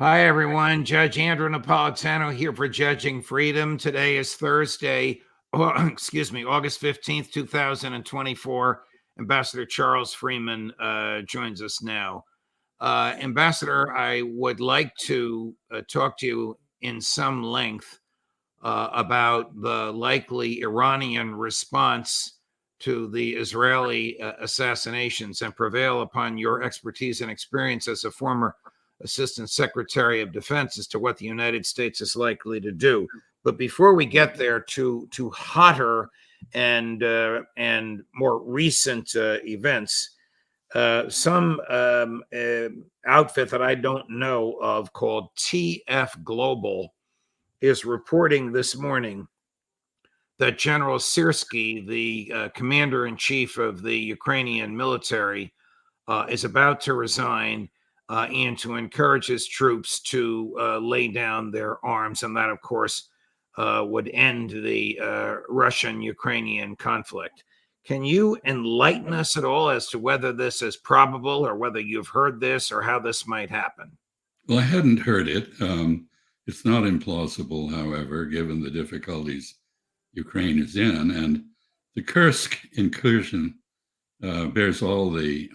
Hi, everyone. Judge Andrew Napolitano here for Judging Freedom. Today is Thursday, August 15th, 2024. Ambassador Charles Freeman joins us now. Ambassador, I would like to talk to you in some length about the likely Iranian response to the Israeli assassinations and prevail upon your expertise and experience as a former Assistant Secretary of Defense as to what the United States is likely to do. But before we get there to hotter and more recent events, some outfit that I don't know of called TF Global is reporting this morning that General Syrskyi, the commander-in-chief of the Ukrainian military, is about to resign and to encourage his troops to lay down their arms. And that, of course, would end the Russian-Ukrainian conflict. Can you enlighten us at all as to whether this is probable or whether you've heard this or how this might happen? Well, I hadn't heard it. It's not implausible, however, given the difficulties Ukraine is in. And the Kursk incursion bears all the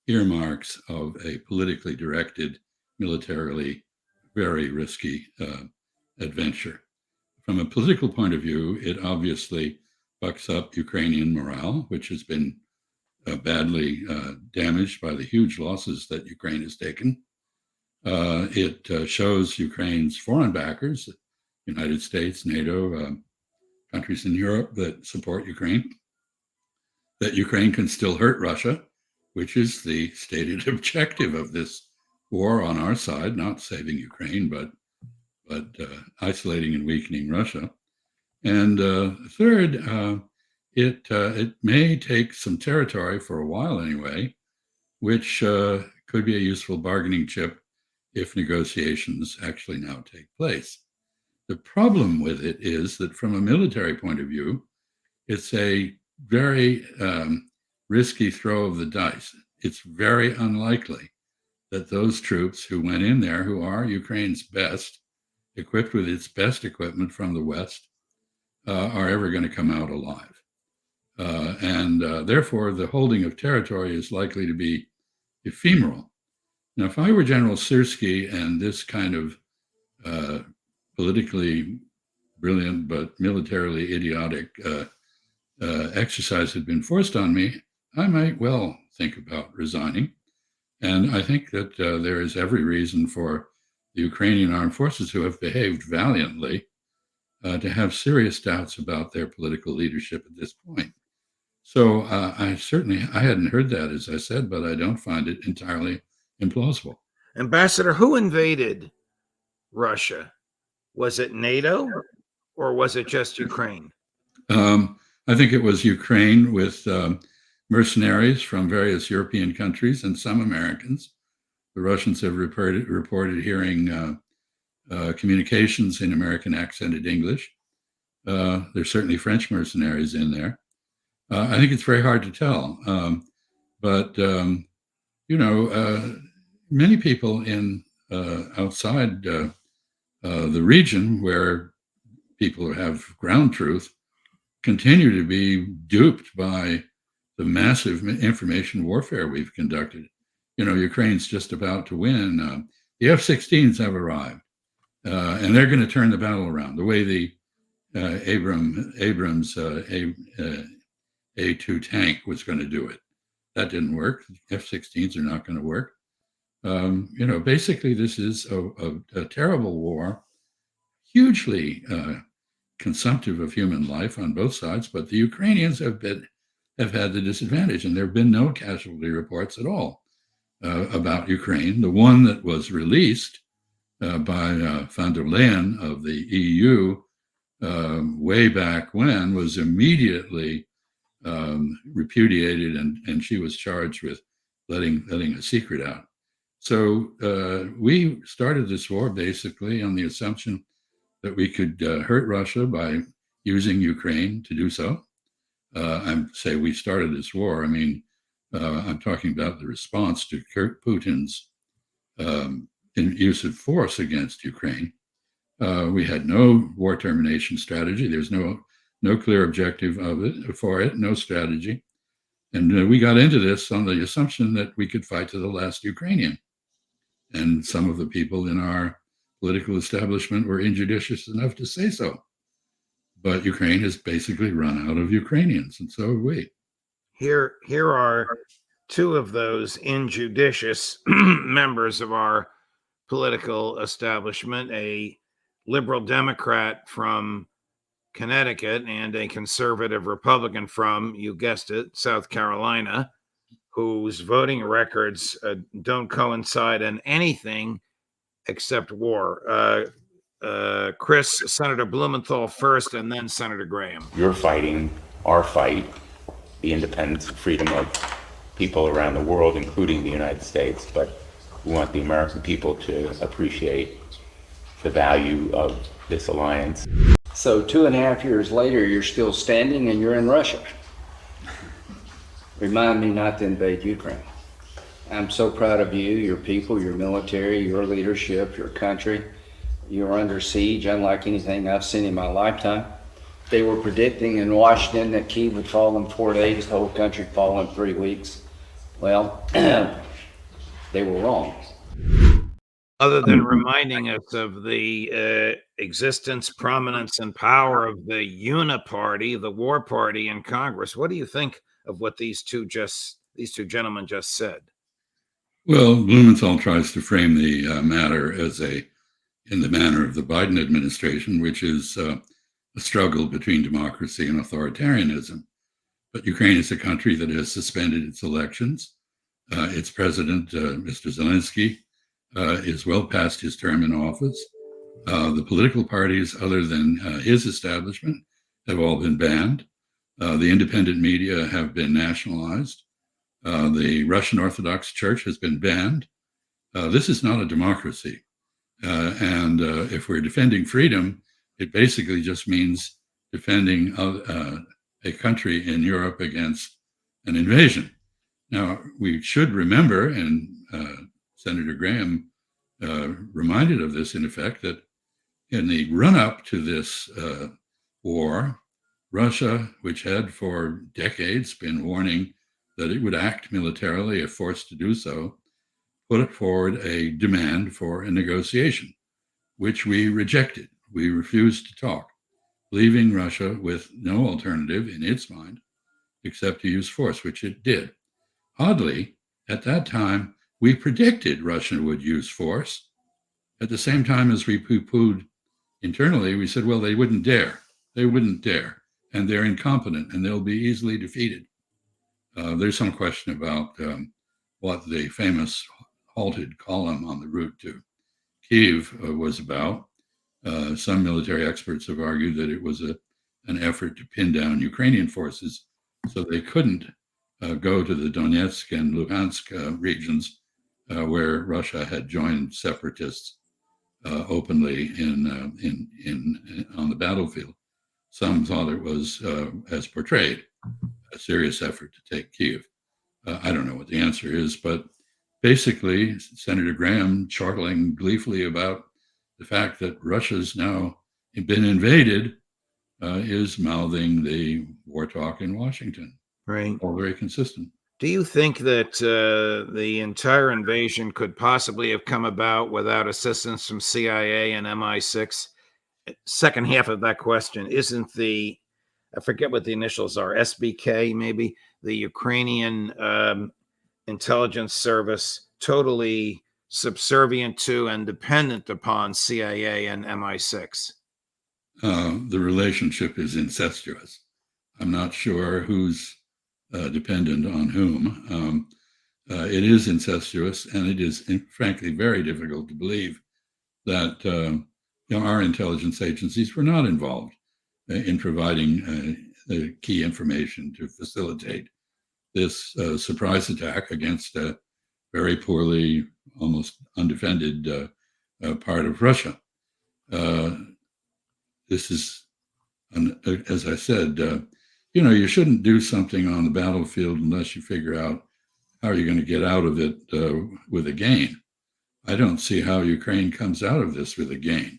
earmarks of a politically directed, militarily very risky adventure. From a political point of view, it obviously bucks up Ukrainian morale, which has been badly damaged by the huge losses that Ukraine has taken. It shows Ukraine's foreign backers, United States, NATO, countries in Europe that support Ukraine, that Ukraine can still hurt Russia, which is the stated objective of this war on our side, not saving Ukraine, but isolating and weakening Russia. And third, it may take some territory for a while anyway, which could be a useful bargaining chip if negotiations actually now take place. The problem with it is that from a military point of view, it's a very risky throw of the dice. It's very unlikely that those troops who went in there, who are Ukraine's best, equipped with its best equipment from the West, are ever going to come out alive. And therefore, the holding of territory is likely to be ephemeral. Now, if I were General Syrskyi and this kind of politically brilliant but militarily idiotic exercise had been forced on me, I might well think about resigning. And I think that there is every reason for the Ukrainian armed forces, who have behaved valiantly, to have serious doubts about their political leadership at this point. So I hadn't heard that, as I said, but I don't find it entirely implausible. Ambassador, who invaded Russia? Was it NATO or was it just Ukraine? I think it was Ukraine with mercenaries from various European countries and some Americans. The Russians have reported hearing communications in American accented English. There's certainly French mercenaries in there. I think it's very hard to tell. But many people in outside the region where people have ground truth continue to be duped by the massive information warfare we've conducted. Ukraine's just about to win. The F-16s have arrived, and they're going to turn the battle around the way the Abrams A2 tank was going to do it. That didn't work. F-16s are not going to work. Basically, this is a terrible war, hugely consumptive of human life on both sides. But the Ukrainians have had the disadvantage, and there have been no casualty reports at all about Ukraine. The one that was released by von der Leyen of the EU way back when was immediately repudiated, and she was charged with letting a secret out. So we started this war basically on the assumption that we could hurt Russia by using Ukraine to do so. I say we started this war. I'm talking about the response to Putin's use of force against Ukraine. We had no war termination strategy. There's no clear objective for it, no strategy. And we got into this on the assumption that we could fight to the last Ukrainian. And some of the people in our political establishment were injudicious enough to say so. But Ukraine has basically run out of Ukrainians, and so have we. Here are two of those injudicious members of our political establishment, a liberal Democrat from Connecticut and a conservative Republican from, you guessed it, South Carolina, whose voting records don't coincide in anything except war. Chris, Senator Blumenthal first, and then Senator Graham. You're fighting our fight, the independence and freedom of people around the world, including the United States, but we want the American people to appreciate the value of this alliance. So 2.5 years later, you're still standing and you're in Russia. Remind me not to invade Ukraine. I'm so proud of you, your people, your military, your leadership, your country. You're under siege unlike anything I've seen in my lifetime. They were predicting in Washington that Kyiv would fall in 4 days, the whole country fall in 3 weeks. Well, they were wrong. Other than reminding us of the existence, prominence, and power of the Uniparty, the war party in Congress, what do you think of what these two gentlemen just said? Well, Blumenthal tries to frame the matter as in the manner of the Biden administration, which is a struggle between democracy and authoritarianism. But Ukraine is a country that has suspended its elections. Its president, Mr. Zelensky, is well past his term in office. The political parties, other than his establishment, have all been banned. The independent media have been nationalized. The Russian Orthodox Church has been banned. This is not a democracy. And if we're defending freedom, it basically just means defending a country in Europe against an invasion. Now, we should remember, and Senator Graham reminded of this in effect, that in the run-up to this war, Russia, which had for decades been warning that it would act militarily if forced to do so, put forward a demand for a negotiation, which we rejected. We refused to talk, leaving Russia with no alternative in its mind except to use force, which it did. Oddly, at that time, we predicted Russia would use force. At the same time as we poo-pooed internally, we said, well, they wouldn't dare. They wouldn't dare. And they're incompetent and they'll be easily defeated. There's some question about what the famous halted column on the route to Kyiv was about. Some military experts have argued that it was an effort to pin down Ukrainian forces so they couldn't go to the Donetsk and Luhansk regions where Russia had joined separatists openly on the battlefield. Some thought it was, as portrayed, a serious effort to take Kyiv. I don't know what the answer is, but basically, Senator Graham chortling gleefully about the fact that Russia's now been invaded is mouthing the war talk in Washington. Right. All very consistent. Do you think that the entire invasion could possibly have come about without assistance from CIA and MI6? Second half of that question, isn't I forget what the initials are, SBK maybe, the Ukrainian intelligence service, totally subservient to and dependent upon CIA and MI6? The relationship is incestuous. I'm not sure who's dependent on whom. It is incestuous, and it is, frankly, very difficult to believe that our intelligence agencies were not involved in providing the key information to facilitate this surprise attack against a very poorly, almost undefended part of Russia. This is, as I said, you shouldn't do something on the battlefield unless you figure out how you're going to get out of it with a gain. I don't see how Ukraine comes out of this with a gain.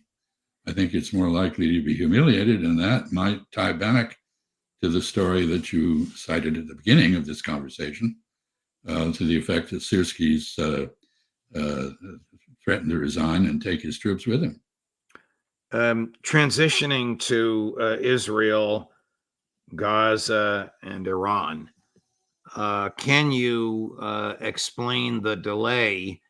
I think it's more likely to be humiliated, and that might tie back to the story that you cited at the beginning of this conversation, to the effect that Syrski's threatened to resign and take his troops with him. Transitioning to Israel, Gaza, and Iran, can you explain the delay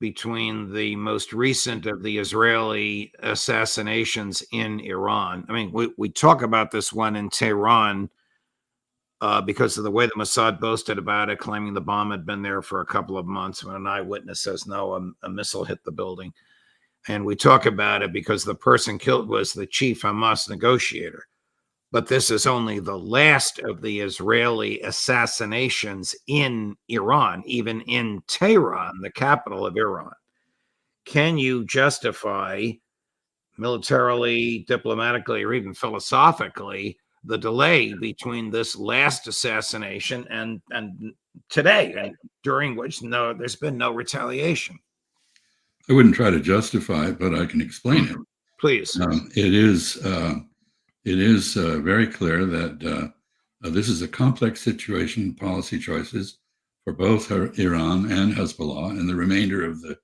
between the most recent of the Israeli assassinations in Iran? I mean, we talk about this one in Tehran because of the way the Mossad boasted about it, claiming the bomb had been there for a couple of months, when an eyewitness says no, a missile hit the building. And we talk about it because the person killed was the chief Hamas negotiator. But this is only the last of the Israeli assassinations in Iran, even in Tehran, the capital of Iran. Can you justify militarily, diplomatically, or even philosophically the delay between this last assassination and today, and during which there's been no retaliation? I wouldn't try to justify it, but I can explain it. Please. It is very clear that this is a complex situation, policy choices for both Iran and Hezbollah and the remainder of the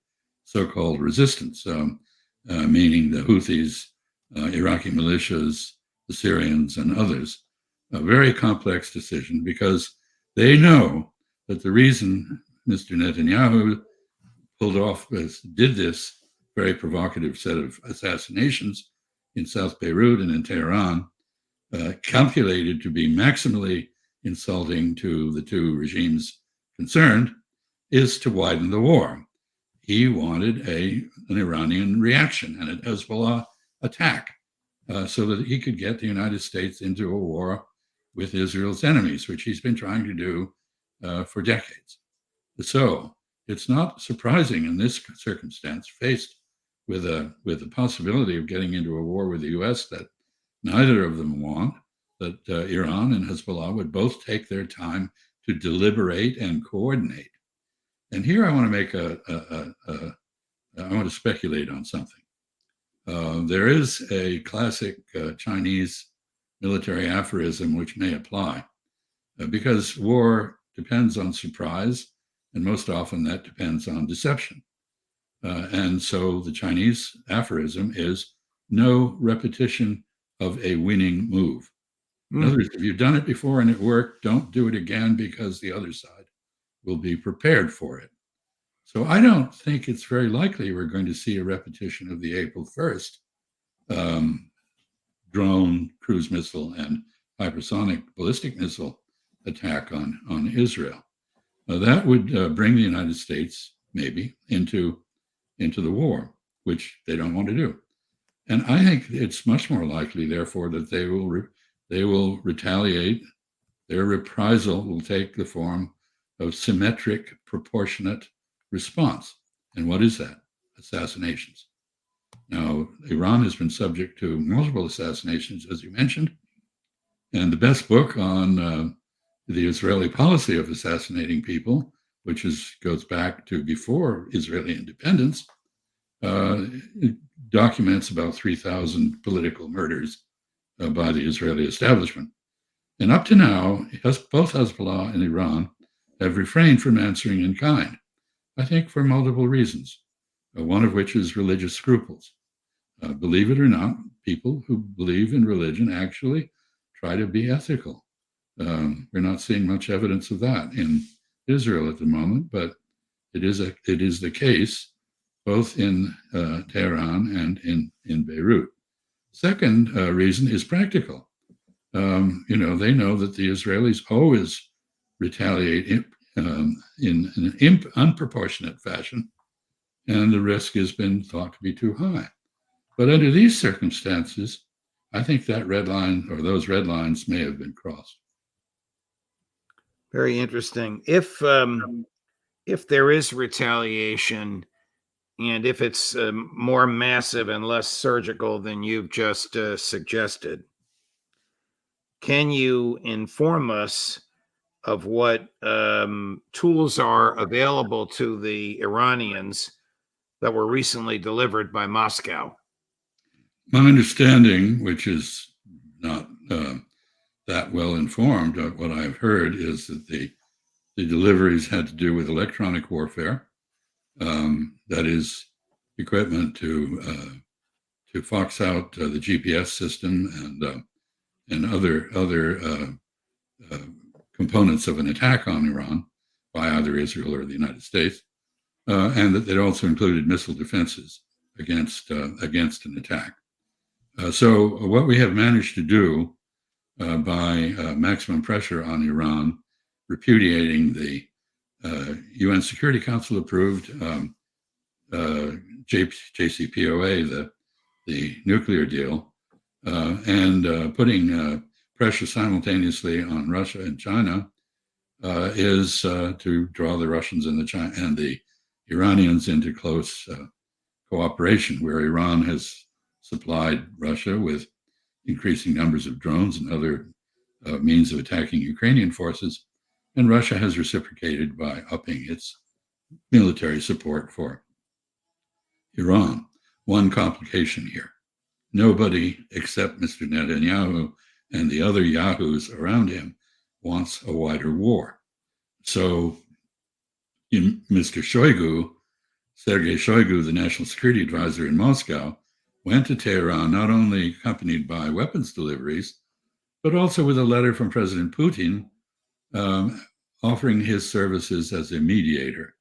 so-called resistance, meaning the Houthis, Iraqi militias, the Syrians, and others. A very complex decision because they know that the reason Mr. Netanyahu did this very provocative set of assassinations in South Beirut and in Tehran, calculated to be maximally insulting to the two regimes concerned, is to widen the war. He wanted an Iranian reaction and an Hezbollah attack so that he could get the United States into a war with Israel's enemies, which he's been trying to do for decades. So it's not surprising in this circumstance, faced with the possibility of getting into a war with the U.S. that neither of them want, that Iran and Hezbollah would both take their time to deliberate and coordinate. And here I want to I want to speculate on something. There is a classic Chinese military aphorism which may apply, because war depends on surprise, and most often that depends on deception. And so the Chinese aphorism is no repetition of a winning move. In other words, if you've done it before and it worked, don't do it again, because the other side will be prepared for it. So I don't think it's very likely we're going to see a repetition of the April 1st drone, cruise missile, and hypersonic ballistic missile attack on Israel. That would bring the United States maybe into the war, which they don't want to do. And I think it's much more likely, therefore, that they will retaliate. Their reprisal will take the form of symmetric, proportionate response. And what is that? Assassinations. Now, Iran has been subject to multiple assassinations, as you mentioned. And the best book on the Israeli policy of assassinating people, which goes back to before Israeli independence, documents about 3,000 political murders by the Israeli establishment. And up to now, both Hezbollah and Iran have refrained from answering in kind, I think for multiple reasons, one of which is religious scruples. Believe it or not, people who believe in religion actually try to be ethical. We're not seeing much evidence of that in Israel at the moment, but it is the case both in Tehran and in Beirut. Second reason is practical. They know that the Israelis always retaliate in an unproportionate fashion, and the risk has been thought to be too high. But under these circumstances, I think that red line, or those red lines, may have been crossed. Very interesting. If there is retaliation, and if it's more massive and less surgical than you've just suggested, can you inform us of what tools are available to the Iranians that were recently delivered by Moscow? My understanding, which is not that well informed, what I've heard is that the deliveries had to do with electronic warfare, that is, equipment to fox out the GPS system and other components of an attack on Iran by either Israel or the United States, and that it also included missile defenses against an attack. So what we have managed to do by maximum pressure on Iran, repudiating the UN Security Council approved JCPOA, the nuclear deal, and putting pressure simultaneously on Russia and China is to draw the Russians and the Iranians into close cooperation, where Iran has supplied Russia with increasing numbers of drones and other means of attacking Ukrainian forces, and Russia has reciprocated by upping its military support for Iran. One complication here: nobody except Mr. Netanyahu and the other yahoos around him wants a wider war. So Mr. Shoigu, Sergei Shoigu, the national security advisor in Moscow, went to Tehran not only accompanied by weapons deliveries, but also with a letter from President Putin offering his services as a mediator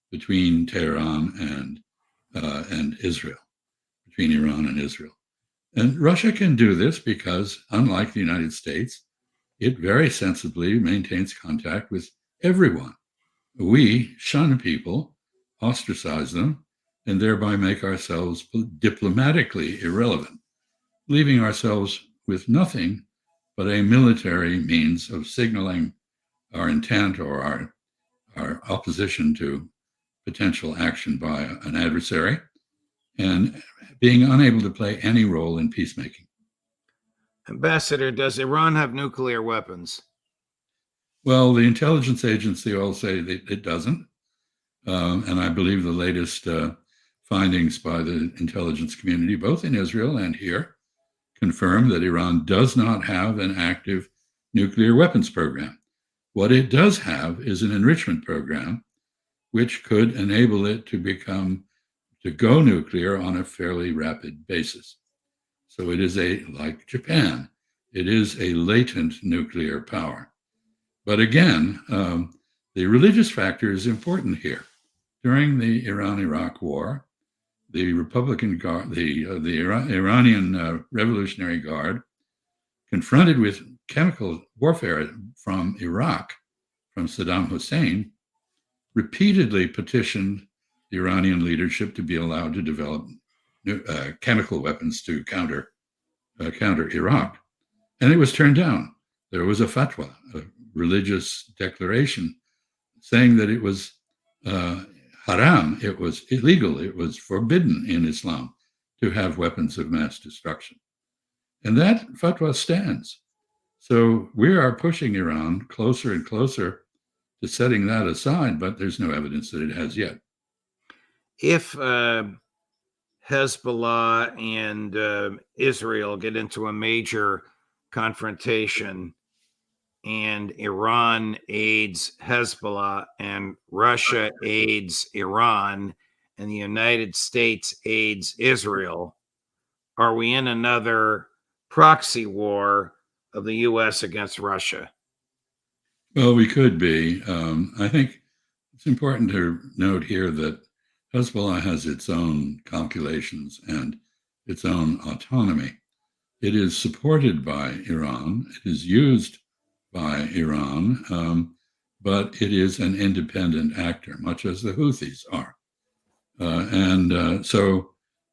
between Tehran and Israel, between Iran and Israel. And Russia can do this because, unlike the United States, it very sensibly maintains contact with everyone. We shun people, ostracize them, and thereby make ourselves diplomatically irrelevant, leaving ourselves with nothing but a military means of signaling our intent or our opposition to potential action by an adversary, and being unable to play any role in peacemaking. Ambassador, does Iran have nuclear weapons? Well, the intelligence agency all say that it doesn't. And I believe the latest findings by the intelligence community, both in Israel and here, confirm that Iran does not have an active nuclear weapons program. What it does have is an enrichment program, which could enable it to go nuclear on a fairly rapid basis. So it is like Japan, it is a latent nuclear power. But again, the religious factor is important here. During the Iran-Iraq War, the Republican Guard, the Iranian Revolutionary Guard, confronted with chemical warfare from Iraq, from Saddam Hussein, repeatedly petitioned the Iranian leadership to be allowed to develop chemical weapons to counter Iraq. And it was turned down. There was a fatwa, a religious declaration, saying that it was haram, it was illegal, it was forbidden in Islam to have weapons of mass destruction. And that fatwa stands. So we are pushing Iran closer and closer to setting that aside, but there's no evidence that it has yet. If Hezbollah and Israel get into a major confrontation and Iran aids Hezbollah and Russia aids Iran and the United States aids Israel, are we in another proxy war of the U.S. against Russia? Well, we could be. I think it's important to note here that Hezbollah has its own calculations and its own autonomy. It is supported by Iran. It is used by Iran, but it is an independent actor, much as the Houthis are. So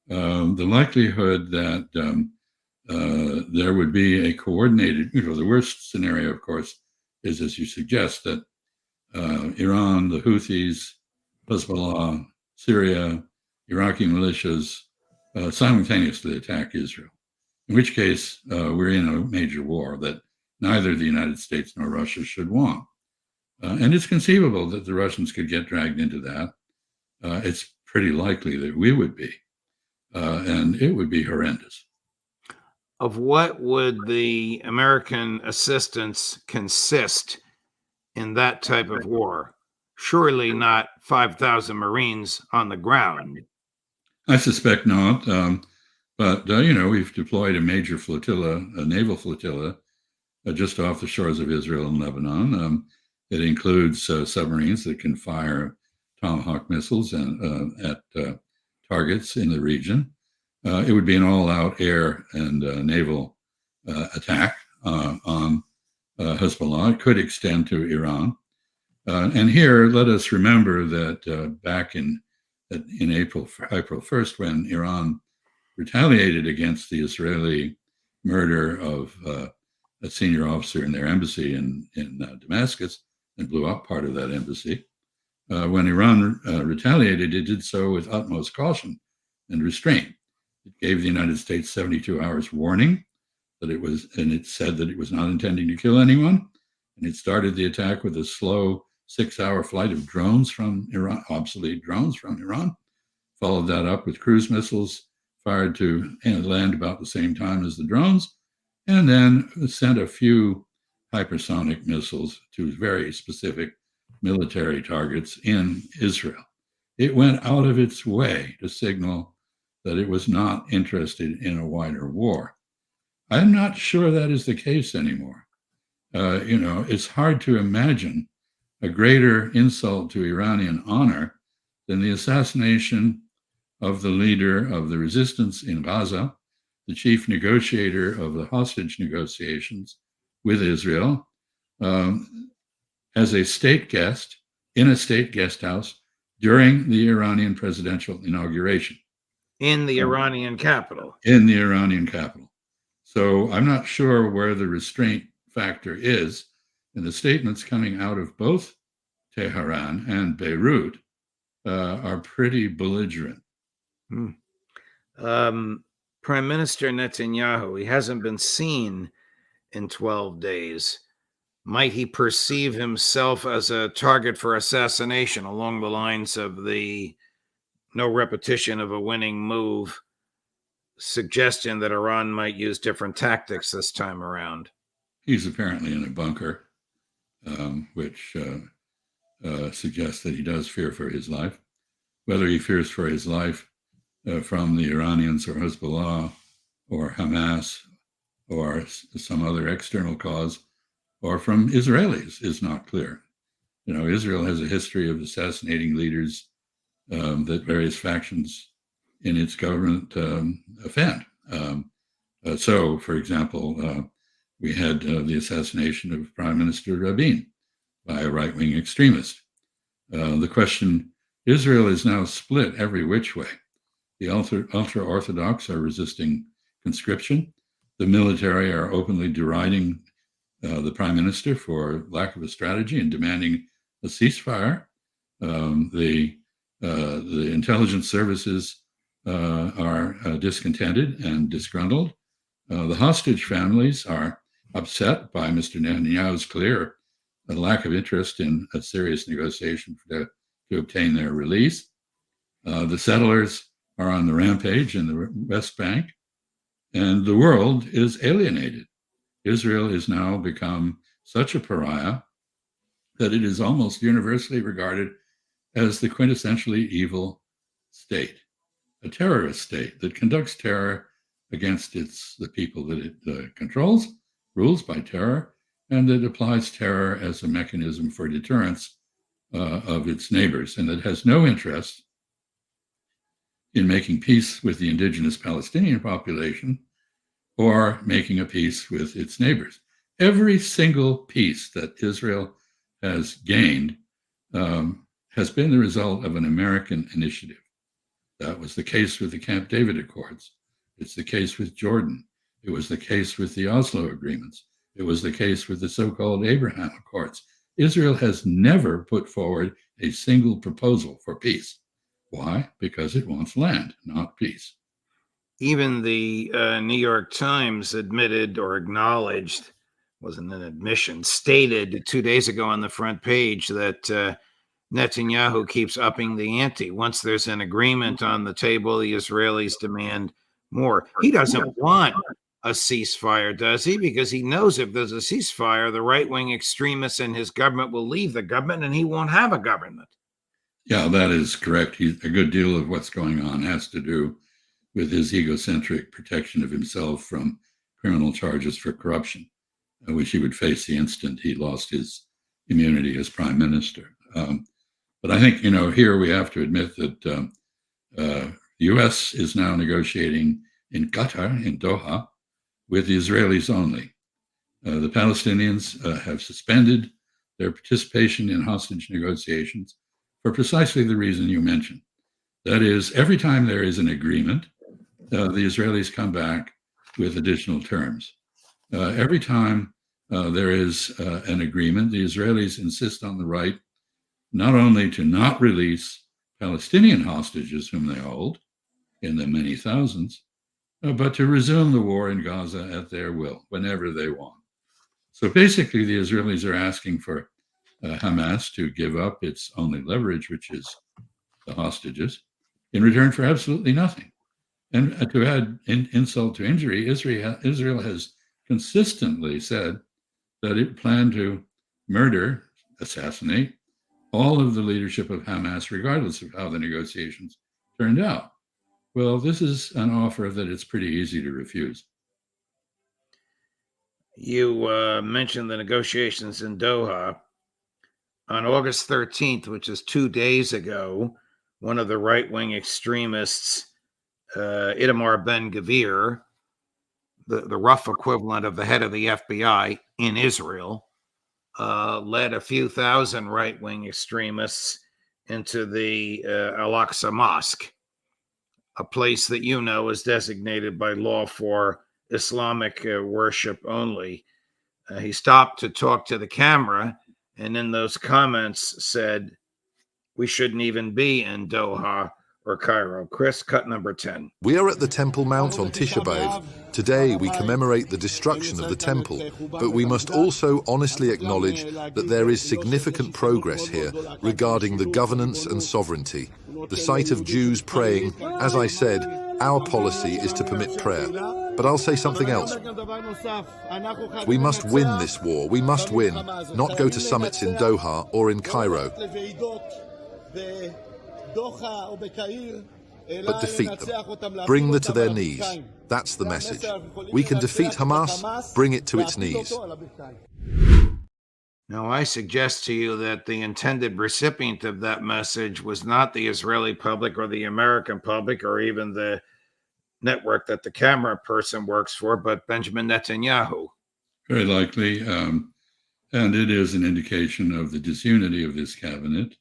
the likelihood that there would be a coordinated, the worst scenario, of course, is, as you suggest, that Iran, the Houthis, Hezbollah, Syria, Iraqi militias simultaneously attack Israel, in which case we're in a major war that neither the United States nor Russia should want. And it's conceivable that the Russians could get dragged into that. It's pretty likely that we would be. And it would be horrendous. Of what would the American assistance consist in that type of war? Surely not 5,000 Marines on the ground. I suspect not. But we've deployed a major flotilla, a naval flotilla, just off the shores of Israel and Lebanon. It includes submarines that can fire Tomahawk missiles at targets in the region. It would be an all-out air and naval attack on Hezbollah. It could extend to Iran. And here, let us remember that back in April 1st, when Iran retaliated against the Israeli murder of a senior officer in their embassy in Damascus and blew up part of that embassy. When Iran retaliated, it did so with utmost caution and restraint. It gave the United States 72 hours warning and it said that it was not intending to kill anyone. And it started the attack with a slow 6-hour flight of drones from Iran, obsolete drones from Iran, followed that up with cruise missiles fired to land about the same time as the drones, and then sent a few hypersonic missiles to very specific military targets in Israel. It went out of its way to signal that it was not interested in a wider war. I'm not sure that is the case anymore. It's hard to imagine a greater insult to Iranian honor than the assassination of the leader of the resistance in Gaza, the chief negotiator of the hostage negotiations with Israel, as a state guest in a state guest house during the Iranian presidential inauguration. In the Iranian capital. In the Iranian capital. So I'm not sure where the restraint factor is. And the statements coming out of both Tehran and Beirut are pretty belligerent. Prime Minister Netanyahu, he hasn't been seen in 12 days. Might he perceive himself as a target for assassination along the lines of the no repetition of a winning move suggestion that Iran might use different tactics this time around? He's apparently in a bunker, which suggests that he does fear for his life. Whether he fears for his life from the Iranians or Hezbollah or Hamas or some other external cause or from Israelis is not clear. Israel has a history of assassinating leaders that various factions in its government offend. So, for example, we had the assassination of Prime Minister Rabin by a right-wing extremist. The question, Israel is now split every which way. The ultra-Orthodox are resisting conscription. The military are openly deriding the prime minister for lack of a strategy and demanding a ceasefire. The intelligence services are discontented and disgruntled. The hostage families are upset by Mr. Netanyahu's clear lack of interest in a serious negotiation to obtain their release. The settlers are on the rampage in the West Bank, and the world is alienated. Israel has now become such a pariah that it is almost universally regarded as the quintessentially evil state, a terrorist state that conducts terror against the people that it controls, rules by terror, and that applies terror as a mechanism for deterrence of its neighbors, and that has no interest in making peace with the indigenous Palestinian population or making a peace with its neighbors. Every single peace that Israel has gained has been the result of an American initiative. That was the case with the Camp David Accords. It's the case with Jordan. It was the case with the Oslo agreements. It was the case with the so-called Abraham Accords. Israel has never put forward a single proposal for peace. Why? Because it wants land, not peace. Even the New York Times admitted or acknowledged, wasn't an admission, stated 2 days ago on the front page that Netanyahu keeps upping the ante. Once there's an agreement on the table, the Israelis demand more. He doesn't want a ceasefire, does he? Because he knows if there's a ceasefire, the right-wing extremists in his government will leave the government and he won't have a government. Yeah, that is correct. A good deal of what's going on has to do with his egocentric protection of himself from criminal charges for corruption, which he would face the instant he lost his immunity as prime minister. But I think, here we have to admit that the U.S. is now negotiating in Qatar, in Doha, with the Israelis only. The Palestinians have suspended their participation in hostage negotiations for precisely the reason you mentioned. That is, every time there is an agreement, the Israelis come back with additional terms. Every time there is an agreement, the Israelis insist on the right not only to not release Palestinian hostages whom they hold, in the many thousands, but to resume the war in Gaza at their will, whenever they want. So basically, the Israelis are asking for Hamas to give up its only leverage, which is the hostages, in return for absolutely nothing. And to add insult to injury, Israel has consistently said that it planned to murder, assassinate, all of the leadership of Hamas, regardless of how the negotiations turned out. Well, this is an offer that it's pretty easy to refuse. You mentioned the negotiations in Doha. On August 13th, which is 2 days ago, one of the right-wing extremists, Itamar Ben-Gvir, the rough equivalent of the head of the FBI in Israel, led a few thousand right-wing extremists into the Al-Aqsa Mosque, a place that is designated by law for Islamic worship only. He stopped to talk to the camera, and in those comments said, "We shouldn't even be in Doha or Cairo." Chris, cut number 10. We are at the Temple Mount on Tisha B'Av. Today we commemorate the destruction of the temple, but we must also honestly acknowledge that there is significant progress here regarding the governance and sovereignty. The sight of Jews praying, as I said, our policy is to permit prayer. But I'll say something else. We must win this war. We must win, not go to summits in Doha or in Cairo, but defeat them. Bring them to their knees. That's the message. We can defeat Hamas, bring it to its knees. Now, I suggest to you that the intended recipient of that message was not the Israeli public or the American public or even the network that the camera person works for, but Benjamin Netanyahu. Very likely. And it is an indication of the disunity of this cabinet.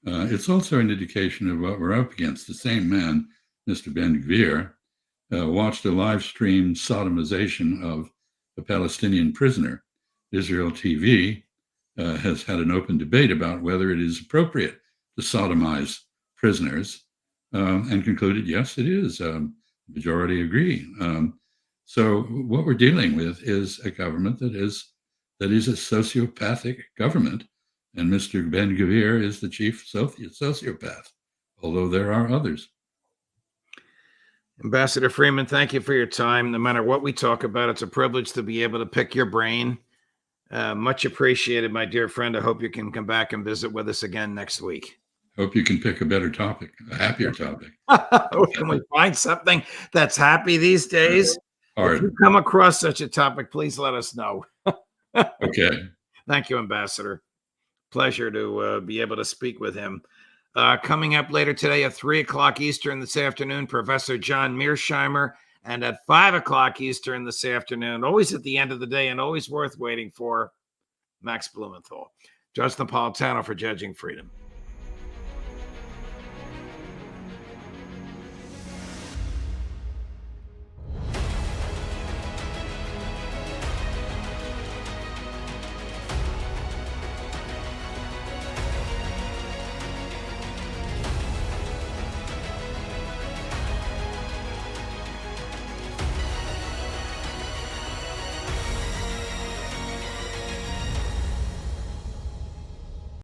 It's also an indication of what we're up against. The same man, Mr. Ben-Gvir, watched a live stream sodomization of a Palestinian prisoner. Israel TV has had an open debate about whether it is appropriate to sodomize prisoners and concluded, yes, it is. Majority agree. So what we're dealing with is a government that is a sociopathic government, and Mr. Ben-Gvir is the chief sociopath, although there are others. Ambassador Freeman, thank you for your time. No matter what we talk about, it's a privilege to be able to pick your brain. Much appreciated, my dear friend. I hope you can come back and visit with us again next week. Hope you can pick a better topic, a happier topic. Can we find something that's happy these days? Hard. If you come across such a topic, please let us know. Okay. Thank you, Ambassador. Pleasure to be able to speak with him. Coming up later today at 3 o'clock Eastern this afternoon, Professor John Mearsheimer, and at 5 o'clock Eastern this afternoon, always at the end of the day and always worth waiting for, Max Blumenthal. Judge Napolitano for Judging Freedom.